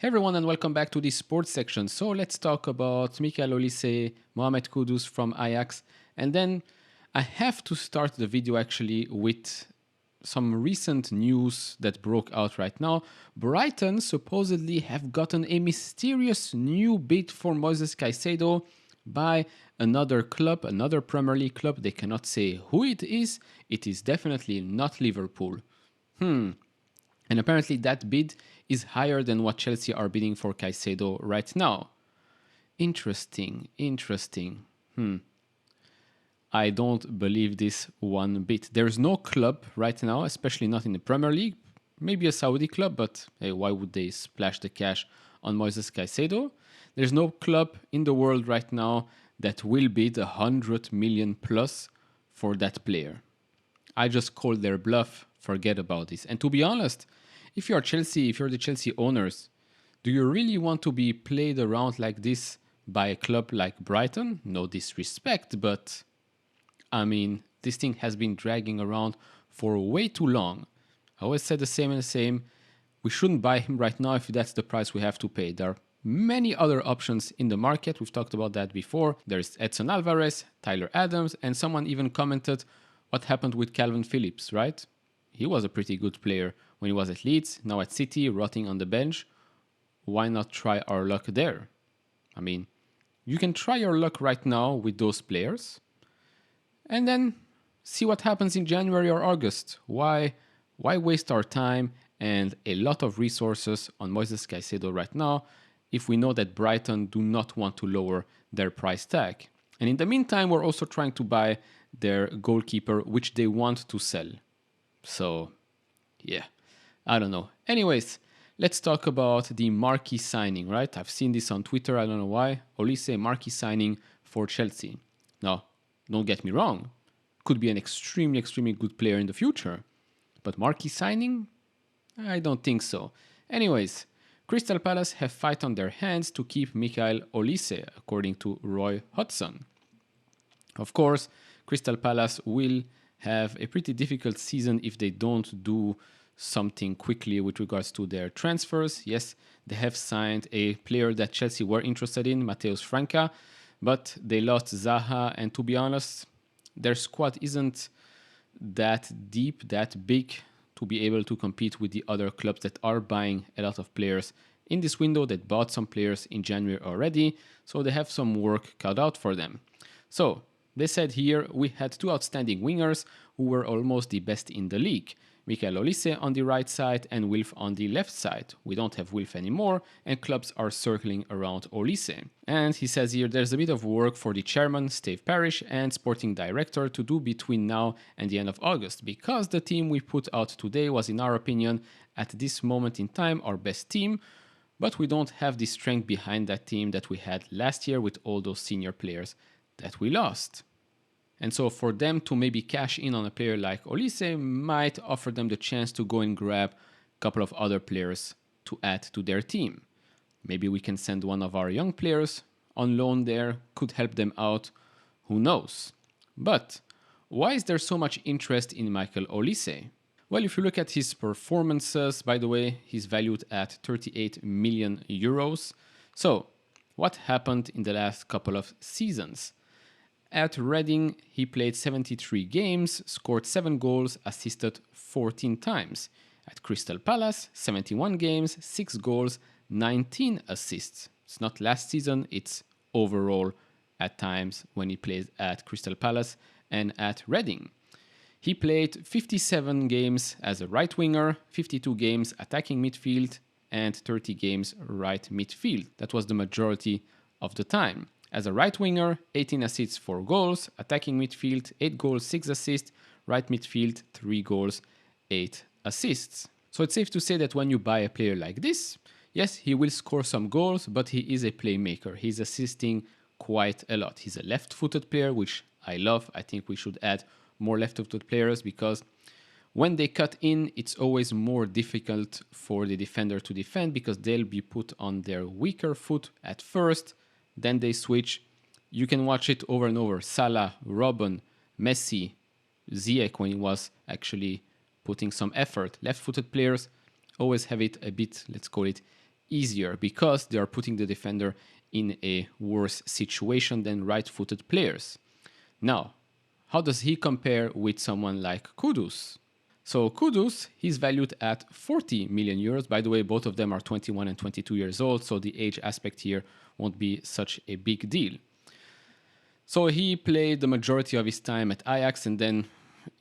Hey everyone and welcome back to the sports section. So let's talk about Michael Olise, Mohamed Kudus from Ajax. And then I have to start the video actually with some recent news that broke out right now. Brighton supposedly have gotten a mysterious new bid for Moises Caicedo by another club, another Premier League club. They cannot say who it is. It is definitely not Liverpool. And apparently that bid is higher than what Chelsea are bidding for Caicedo right now. Interesting. I don't believe this one bit. There's no club right now, especially not in the Premier League. Maybe a Saudi club, but hey, why would they splash the cash on Moises Caicedo? There's no club in the world right now that will bid 100 million plus for that player. I just called their bluff. Forget about this. And to be honest, if you're Chelsea, if you're the Chelsea owners, do you really want to be played around like this by a club like Brighton? No disrespect, but I mean, this thing has been dragging around for way too long. I always said the same and the same. We shouldn't buy him right now if that's the price we have to pay. There are many other options in the market. We've talked about that before. There's Edson Alvarez, Tyler Adams, and someone even commented what happened with Calvin Phillips, right? He was a pretty good player when he was at Leeds, now at City, rotting on the bench. Why not try our luck there? I mean, you can try your luck right now with those players and then see what happens in January or August. Why waste our time and a lot of resources on Moises Caicedo right now if we know that Brighton do not want to lower their price tag? And in the meantime, we're also trying to buy their goalkeeper, which they want to sell. So, yeah, I don't know. Anyways, let's talk about the marquee signing, right? I've seen this on Twitter, I don't know why. Olise marquee signing for Chelsea. Now, don't get me wrong. Could be an extremely good player in the future. But marquee signing? I don't think so. Anyways, Crystal Palace have fight on their hands to keep Michael Olise, according to Roy Hodgson. Of course, Crystal Palace will have a pretty difficult season if they don't do something quickly with regards to their transfers. Yes, they have signed a player that Chelsea were interested in, Mateus Franca, but they lost Zaha, and to be honest, their squad isn't that deep, that big to be able to compete with the other clubs that are buying a lot of players in this window, that bought some players in January already, so they have some work cut out for them. So, they said here we had two outstanding wingers who were almost the best in the league. Michael Olise on the right side and Wilf on the left side. We don't have Wilf anymore and clubs are circling around Olise. And he says here there's a bit of work for the chairman, Steve Parish, and sporting director to do between now and the end of August, because the team we put out today was, in our opinion, at this moment in time, our best team, but we don't have the strength behind that team that we had last year with all those senior players that we lost. And so for them to maybe cash in on a player like Olise might offer them the chance to go and grab a couple of other players to add to their team. Maybe we can send one of our young players on loan there, could help them out, who knows. But why is there so much interest in Michael Olise? Well, if you look at his performances, by the way, he's valued at 38 million euros. So what happened in the last couple of seasons? At Reading, he played 73 games, scored 7 goals, assisted 14 times. At Crystal Palace, 71 games, 6 goals, 19 assists. It's not last season, it's overall at times when he plays at Crystal Palace and at Reading. He played 57 games as a right winger, 52 games attacking midfield, and 30 games right midfield. That was the majority of the time. As a right winger, 18 assists, 4 goals, attacking midfield, 8 goals, 6 assists, right midfield, 3 goals, 8 assists. So it's safe to say that when you buy a player like this, yes, he will score some goals, but he is a playmaker. He's assisting quite a lot. He's a left-footed player, which I love. I think we should add more left-footed players because when they cut in, it's always more difficult for the defender to defend because they'll be put on their weaker foot at first. Then they switch. You can watch it over and over. Salah, Robben, Messi, Ziyech when he was actually putting some effort. Left-footed players always have it a bit, let's call it, easier because they are putting the defender in a worse situation than right-footed players. Now, how does he compare with someone like Kudus? So Kudus, he's valued at 40 million euros. By the way, both of them are 21 and 22 years old, so the age aspect here won't be such a big deal. So he played the majority of his time at Ajax and then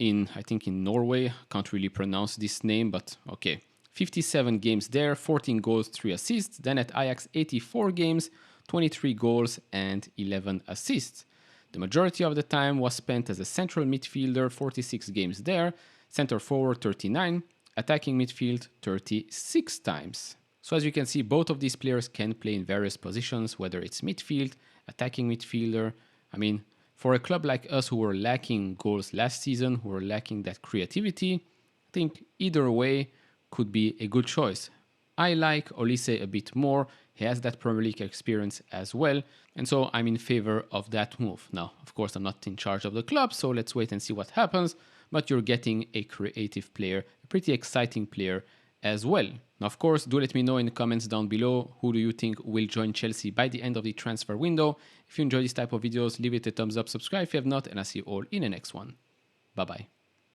I think in Norway. Can't really pronounce this name, but okay. 57 games there, 14 goals, 3 assists. Then at Ajax, 84 games, 23 goals and 11 assists. The majority of the time was spent as a central midfielder, 46 games there, center forward 39, attacking midfield 36 times. So as you can see, both of these players can play in various positions, whether it's midfield, attacking midfielder. I mean, for a club like us who were lacking goals last season, who were lacking that creativity, I think either way could be a good choice. I like OLISE a bit more. He has that Premier League experience as well. And so I'm in favor of that move. Now, of course, I'm not in charge of the club, so let's wait and see what happens. But you're getting a creative player, a pretty exciting player as well. Now, of course, do let me know in the comments down below who do you think will join Chelsea by the end of the transfer window. If you enjoy this type of videos, leave it a thumbs up, subscribe if you have not, and I'll see you all in the next one. Bye-bye.